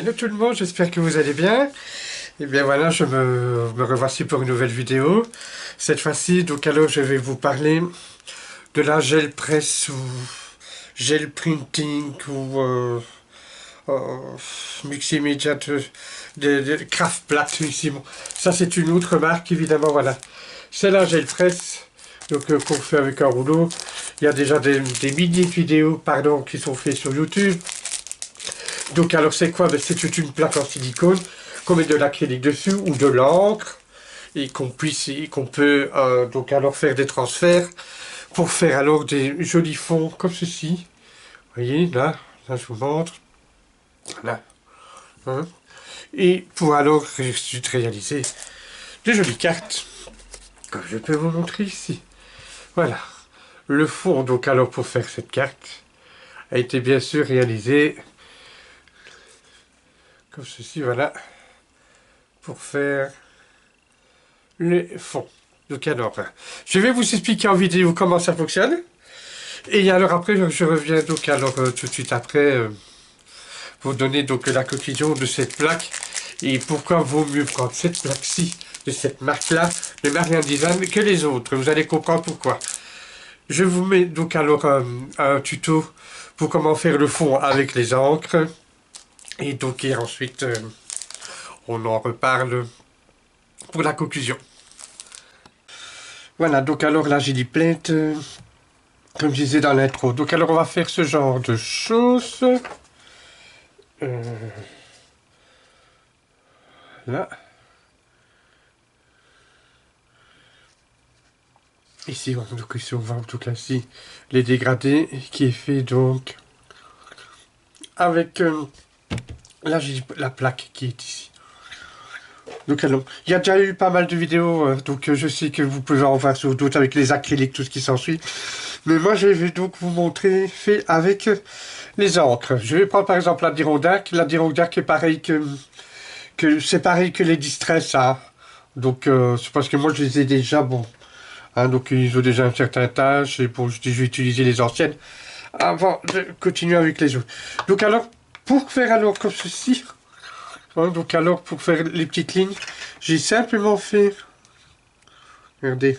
Hello tout le monde, j'espère que vous allez bien. Et bien voilà, je me revoici pour une nouvelle vidéo. Cette fois-ci, donc alors je vais vous parler de la gel press ou gel printing ou multimédia de Craft Plate ici. Bon, ça c'est une autre marque évidemment, voilà. C'est la gel press, donc qu'on fait avec un rouleau. Il y a déjà des milliers de vidéos, pardon, qui sont faites sur YouTube. Donc alors c'est quoi? C'est toute une plaque en silicone qu'on met de l'acrylique dessus ou de l'encre et qu'on peut donc alors faire des transferts pour faire alors des jolis fonds comme ceci. Vous voyez là je vous montre. Voilà. Hein. Et pour alors ensuite réaliser de jolies cartes comme je peux vous montrer ici. Voilà. Le fond donc alors pour faire cette carte a été bien sûr réalisé comme ceci, voilà, pour faire les fonds. Donc alors, je vais vous expliquer en vidéo comment ça fonctionne. Et alors après, je reviens donc alors tout de suite après pour donner donc la conclusion de cette plaque et pourquoi vaut mieux prendre cette plaque-ci de cette marque-là, de Marian Design, que les autres. Vous allez comprendre pourquoi. Je vous mets donc alors un tuto pour comment faire le fond avec les encres. Et donc et ensuite, on en reparle pour la conclusion. Voilà, donc alors là j'ai des plaintes, comme je disais dans l'intro. Donc alors on va faire ce genre de choses. Là. Ici, donc ici on voit donc là, ici, les dégradés qui est fait donc avec la plaque qui est ici. Donc alors, il y a déjà eu pas mal de vidéos, donc je sais que vous pouvez en voir sur d'autres avec les acryliques, tout ce qui s'ensuit. Mais moi je vais donc vous montrer fait avec les encres. Je vais prendre par exemple l'Adirondack. L'Adirondack est pareil que c'est pareil que les Distress, hein. Donc c'est parce que moi je les ai déjà, bon. Hein, donc ils ont déjà un certain âge, et bon, je dis je vais utiliser les anciennes avant de continuer avec les autres. Donc alors, pour faire alors comme ceci, hein, donc alors pour faire les petites lignes, j'ai simplement fait, regardez,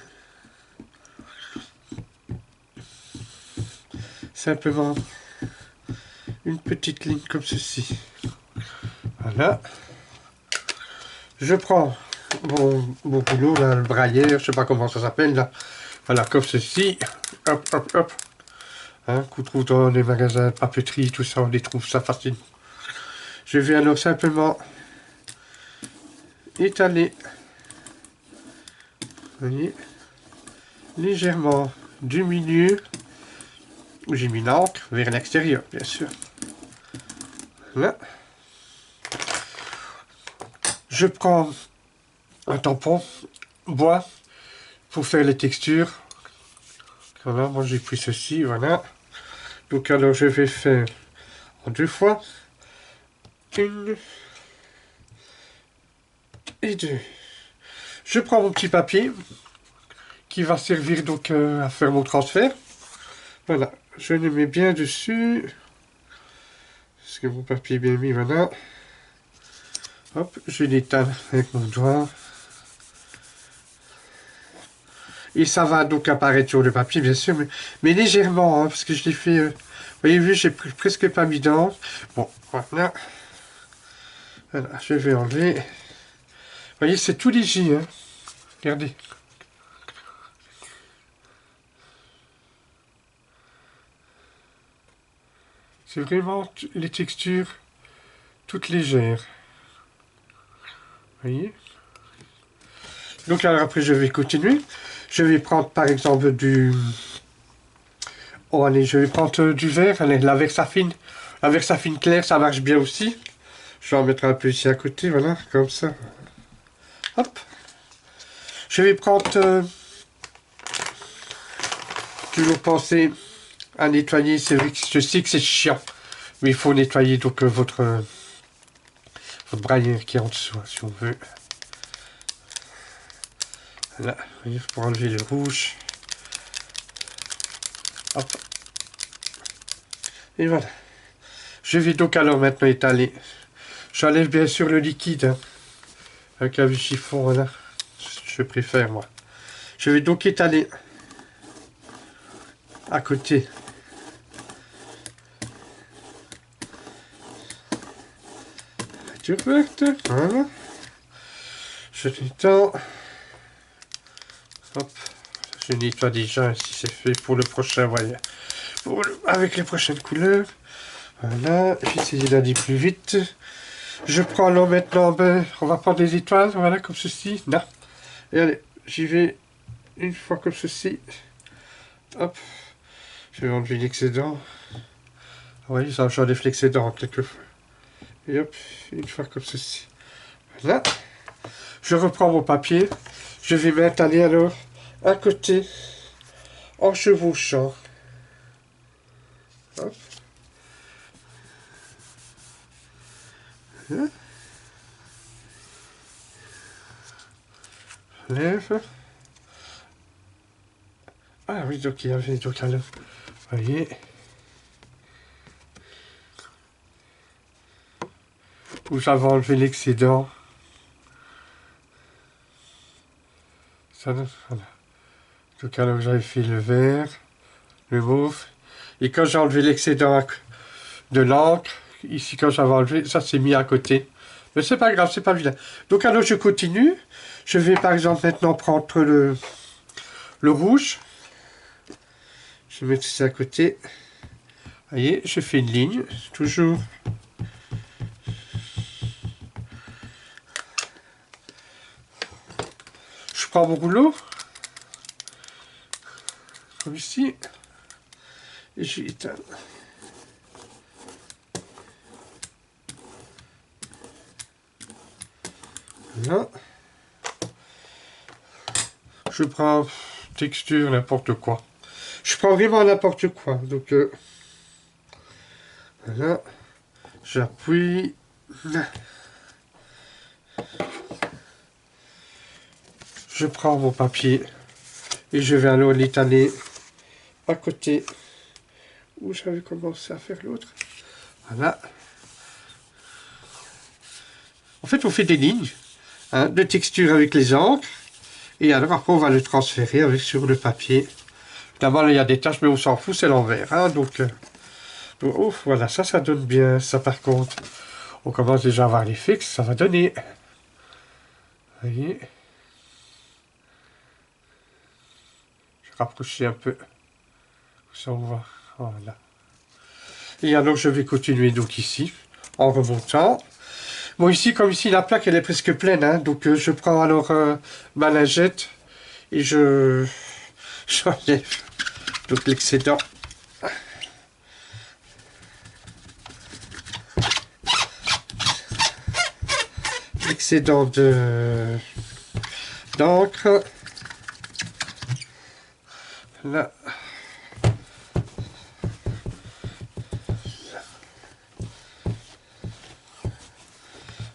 simplement une petite ligne comme ceci. Voilà. Je prends mon boulot, là, le brailleur, je sais pas comment ça s'appelle là. Voilà, comme ceci. Hop, hop, hop. Hein, qu'on trouve dans les magasins de papeterie, tout ça, on les trouve ça facile. Je vais alors simplement étaler, vous voyez, légèrement du milieu, où j'ai mis l'encre, vers l'extérieur, bien sûr. Là. Je prends un tampon bois pour faire les textures. Voilà, moi j'ai pris ceci, voilà. Donc alors je vais faire en deux fois. Une et deux. Je prends mon petit papier qui va servir donc à faire mon transfert. Voilà, je le mets bien dessus. Est-ce que mon papier est bien mis? Voilà. Hop, je l'étale avec mon doigt. Et ça va donc apparaître sur le papier, bien sûr, mais légèrement, hein, parce que je l'ai fait... vous voyez, vu, j'ai presque pas mis d'encre. Bon, voilà. Voilà, je vais enlever. Vous voyez, c'est tout léger, hein. Regardez. C'est vraiment les textures toutes légères. Vous voyez? Donc alors après, je vais continuer. Je vais prendre par exemple du... Oh allez, je vais prendre du vert, allez, la Versafine. La Versafine claire, ça marche bien aussi. Je vais en mettre un peu ici à côté, voilà, comme ça. Hop. Je vais prendre... toujours penser à nettoyer, c'est vrai que je sais que c'est chiant. Mais il faut nettoyer donc votre brailleur qui est en dessous, si on veut. Voilà, vous voyez, pour enlever le rouge. Hop. Et voilà. Je vais donc alors maintenant étaler J'enlève bien sûr le liquide, hein, avec un chiffon, voilà. Je préfère, moi. Je vais donc étaler à côté. Voilà. Je nettoie. Hop. Je nettoie déjà si c'est fait pour le prochain voyage. Avec les prochaines couleurs. Voilà. J'essaie d'aller plus vite. Je prends l'eau maintenant. Ben, on va prendre des étoiles. Voilà, comme ceci. Non. Et allez, j'y vais une fois comme ceci. Hop. Je vais enlever l'excédent. Oui, ça j'enlève l'excédent quelquefois. Et hop, une fois comme ceci. Voilà. Je reprends mon papier. Je vais m'installer alors à côté en chevauchant. Hop. Voilà. Lève. Ah oui, donc il y avait donc alors. Vous voyez. Où j'avais enlevé l'excédent. Ça, voilà. Donc alors j'avais fait le vert, le mauve. Et quand j'ai enlevé l'excédent de l'encre, ici quand j'avais enlevé, ça s'est mis à côté. Mais c'est pas grave, c'est pas vilain. Donc alors je continue. Je vais par exemple maintenant prendre le rouge. Je vais mettre ça à côté. Vous voyez, je fais une ligne, toujours. Je prends mon rouleau, comme ici, et j'éteins. Là. Je prends texture, n'importe quoi. Je prends vraiment n'importe quoi. Donc, voilà. J'appuie. Je prends mon papier et je vais alors l'étaler à côté où j'avais commencé à faire l'autre. Voilà. En fait, on fait des lignes de texture avec les encres. Et alors après, on va le transférer avec, sur le papier. D'abord, là, il y a des taches, mais on s'en fout, c'est l'envers. Hein, donc, ouf, voilà, ça donne bien. Ça, par contre, on commence déjà à voir les fixes, ça va donner. Vous voyez. Je vais rapprocher un peu. Ça, on voit. Voilà. Et alors, je vais continuer donc ici, en remontant. Bon, ici, comme ici, la plaque, elle est presque pleine. Hein, donc, je prends alors ma lingette et j'enlève donc l'excédent. L'excédent d'encre. Là.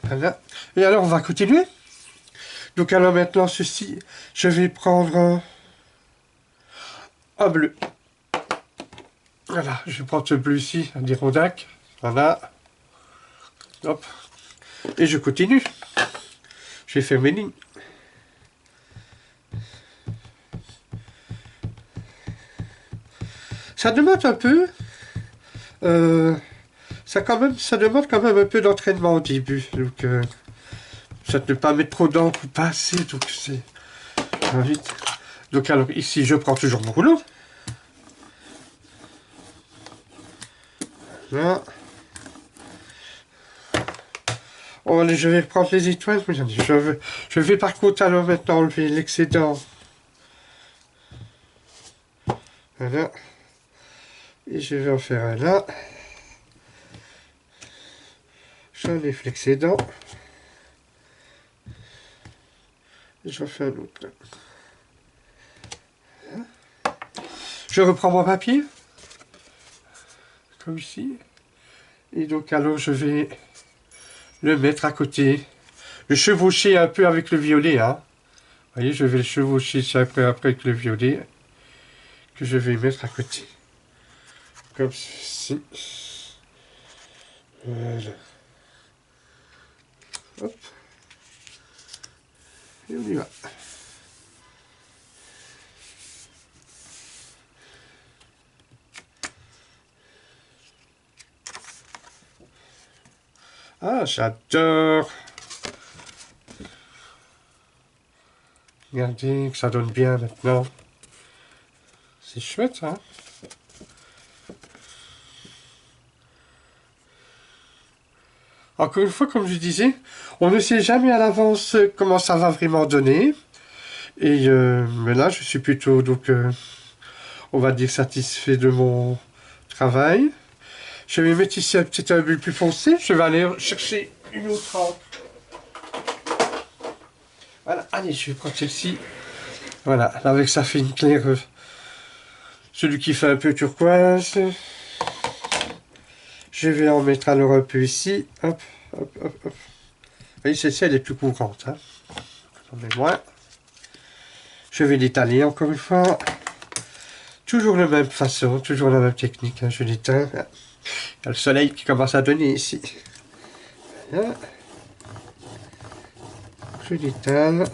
Voilà. Et alors, on va continuer. Donc, alors maintenant, ceci, je vais prendre un bleu. Voilà, je vais prendre ce bleu ici, un Dirondac. Voilà. Hop. Et je continue. Je vais faire mes lignes. Ça demande un peu. Ça demande quand même un peu d'entraînement au début. Donc, ça ne peut pas mettre trop d'encre ou pas assez. Donc, c'est vite. Donc, alors ici, je prends toujours mon rouleau. Là. Oh, allez, je vais prendre les étoiles. Je vais par contre alors maintenant enlever l'excédent. Voilà. Et je vais en faire un là. J'enlève l'excédent. Et j'en fais un autre là. Je reprends mon papier. Comme ici. Et donc alors je vais le mettre à côté. Le chevaucher un peu avec le violet. Hein. Vous voyez, je vais le chevaucher après avec le violet. Que je vais mettre à côté. Comme ceci. Voilà. Hop. Et on y va. Ah, j'adore. Regardez que ça donne bien maintenant. C'est chouette, hein? Encore une fois, comme je disais, on ne sait jamais à l'avance comment ça va vraiment donner. Et mais là, je suis plutôt, donc, on va dire, satisfait de mon travail. Je vais mettre ici un petit peu plus foncé. Je vais aller chercher une autre encre. Voilà, allez, je vais prendre celle-ci. Voilà, là, avec ça fait une claire. Celui qui fait un peu turquoise. Je vais en mettre alors un peu ici. Hop, hop, hop, hop. Vous voyez, celle-ci, elle est plus courante. Hein. J'en mets moins. Je vais l'étaler encore une fois. Toujours de la même façon, toujours la même technique. Hein. Je l'éteins. Il y a le soleil qui commence à donner ici. Voilà. Je l'étale.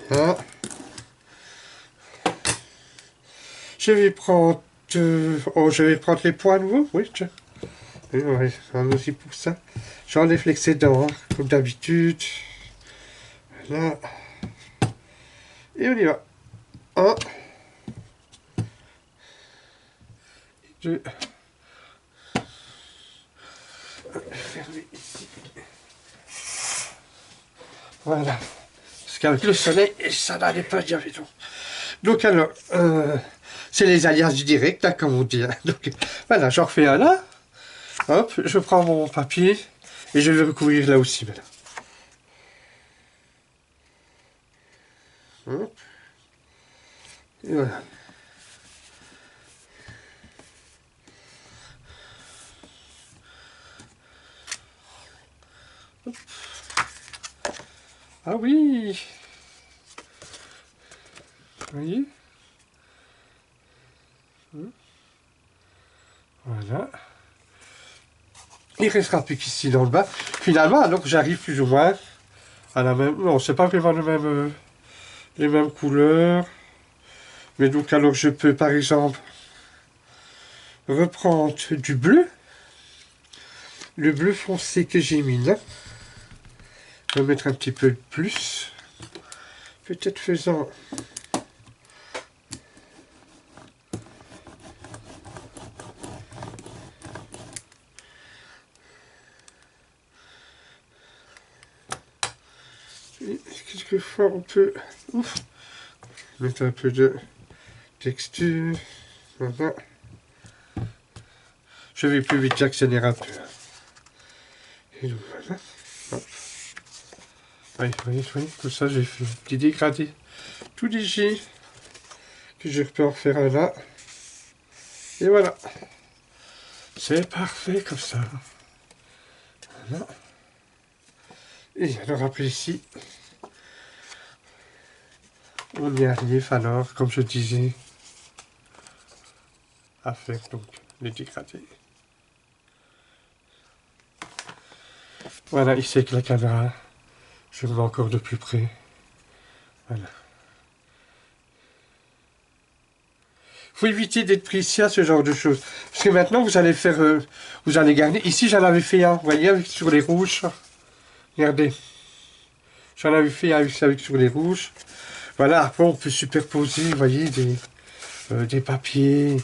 Voilà. Je vais prendre... oh, je vais prendre les points à nouveau. Oui, tiens. Oui, ouais, aussi pour ça. J'enlève l'excédent, hein, comme d'habitude. Voilà. Et on y va. 1. 2. Fermer ici. Voilà. Parce qu'avec le soleil, ça n'allait pas dire du tout. Donc alors, c'est les alias du direct, hein, comme on dit. Hein. Donc voilà, j'en refais un là. Hop, je prends mon papier et je vais le recouvrir là aussi. Voilà. Hop. Et voilà. Hop. Ah oui. Vous voyez? Voilà. Il restera plus qu'ici dans le bas. Finalement, alors j'arrive plus ou moins à la même... Non, c'est pas vraiment les mêmes couleurs. Mais donc alors je peux par exemple reprendre du bleu. Le bleu foncé que j'ai mis là. Je vais mettre un petit peu de plus. Peut-être faisant... Quelquefois on peut mettre un peu de texture. Voilà. Je vais plus vite, j'accélère un peu. Et donc voilà. Hop. Oui, voyez, comme ça j'ai fait un petit dégradé tout léger. Que je peux en faire un là. Et voilà. C'est parfait comme ça. Voilà. Et alors après ici, on y arrive alors, comme je disais, à faire donc les dégradés. Voilà, ici avec la caméra, je le vois encore de plus près. Voilà. Faut éviter d'être précis à ce genre de choses. Parce que maintenant, vous allez faire... vous allez garder... Ici, j'en avais fait un, vous voyez, avec, sur les rouges. Regardez. J'en avais fait un avec sur les rouges. Voilà, après, on peut superposer, vous voyez, des papiers.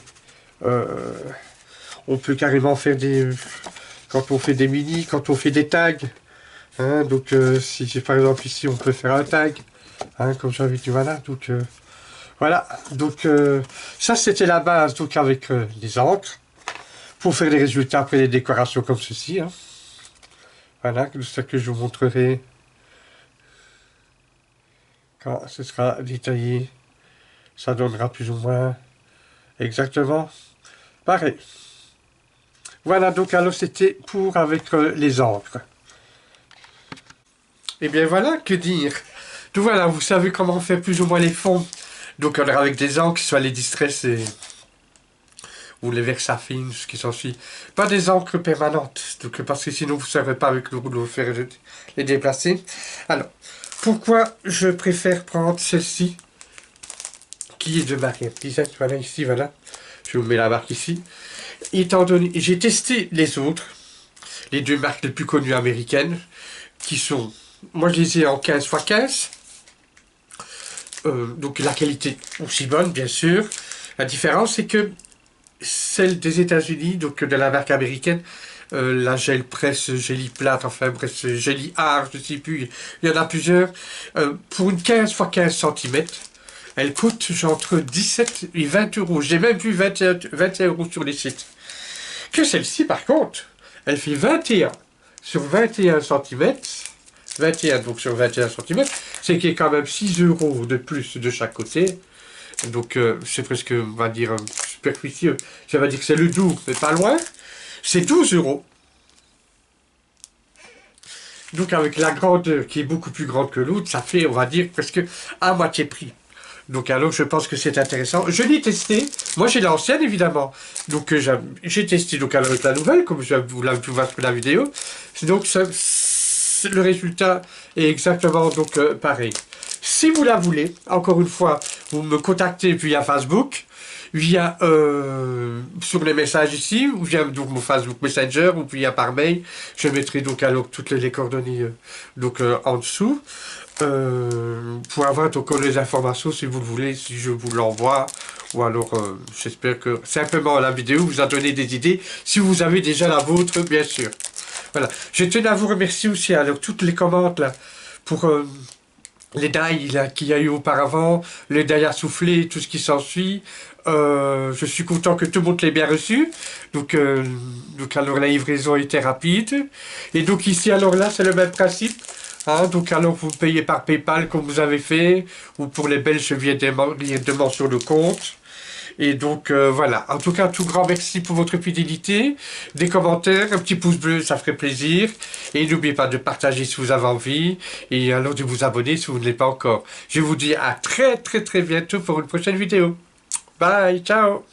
On peut carrément faire des... Quand on fait des mini, quand on fait des tags. Hein, donc, si par exemple ici, on peut faire un tag. Hein, comme j'avais dit, voilà. Donc... voilà, donc ça c'était la base donc avec les encres pour faire les résultats après les décorations comme ceci. Hein. Voilà, c'est ça que je vous montrerai quand ce sera détaillé. Ça donnera plus ou moins exactement pareil. Voilà, donc alors c'était pour avec les encres. Et bien voilà, que dire. Donc voilà, vous savez comment on fait plus ou moins les fonds. Donc alors avec des encres, soit les distress ou les Versafine, ce qui s'ensuit. Pas des encres permanentes, donc, parce que sinon vous ne saurez pas avec le rouleau faire les déplacer. Alors, pourquoi je préfère prendre celle-ci, qui est de marque Design, voilà, ici, voilà. Je vous mets la marque ici. Étant donné, j'ai testé les autres, les deux marques les plus connues américaines, qui sont, moi je les ai en 15x15, donc la qualité aussi bonne, bien sûr. La différence, c'est que celle des États-Unis, donc de la marque américaine, la gel presse, Gelly plate, enfin bref, Gelly art, je ne sais plus, il y en a plusieurs. Pour une 15 x 15 cm, elle coûte entre 17 et 20 euros. J'ai même vu 21 euros sur les sites. Que celle-ci, par contre, elle fait 21 sur 21 cm. 21 donc sur 21 cm, c'est qu'il y a quand même 6 euros de plus de chaque côté. Donc c'est presque, on va dire, superficieux. Ça va dire que c'est le double, mais pas loin. C'est 12 euros. Donc avec la grandeur qui est beaucoup plus grande que l'autre, ça fait, on va dire, presque à moitié prix. Donc alors je pense que c'est intéressant. Je l'ai testé. Moi j'ai l'ancienne évidemment. Donc j'ai testé donc avec la nouvelle, comme vous l'avez pu voir sur la vidéo. Donc le résultat est exactement donc pareil. Si vous la voulez, encore une fois, vous me contactez via Facebook, via sur les messages ici, ou via donc mon Facebook Messenger, ou via par mail. Je mettrai donc alors toutes les coordonnées donc en dessous. Pour avoir donc les informations si vous le voulez, si je vous l'envoie, ou alors j'espère que simplement la vidéo vous a donné des idées, si vous avez déjà la vôtre, bien sûr. Voilà, je tenais à vous remercier aussi, alors toutes les commandes là, pour les dailles qu'il y a eu auparavant, les dailles à souffler, tout ce qui s'ensuit. Je suis content que tout le monde l'ait bien reçu. Donc alors la livraison était rapide. Et donc ici, alors là, c'est le même principe. Hein, donc alors vous payez par PayPal comme vous avez fait. Ou pour les Belges, je viens directement sur le compte. Et donc voilà, en tout cas, un tout grand merci pour votre fidélité, des commentaires, un petit pouce bleu, ça ferait plaisir. Et n'oubliez pas de partager si vous avez envie, et alors de vous abonner si vous ne l'êtes pas encore. Je vous dis à très bientôt pour une prochaine vidéo. Bye, ciao.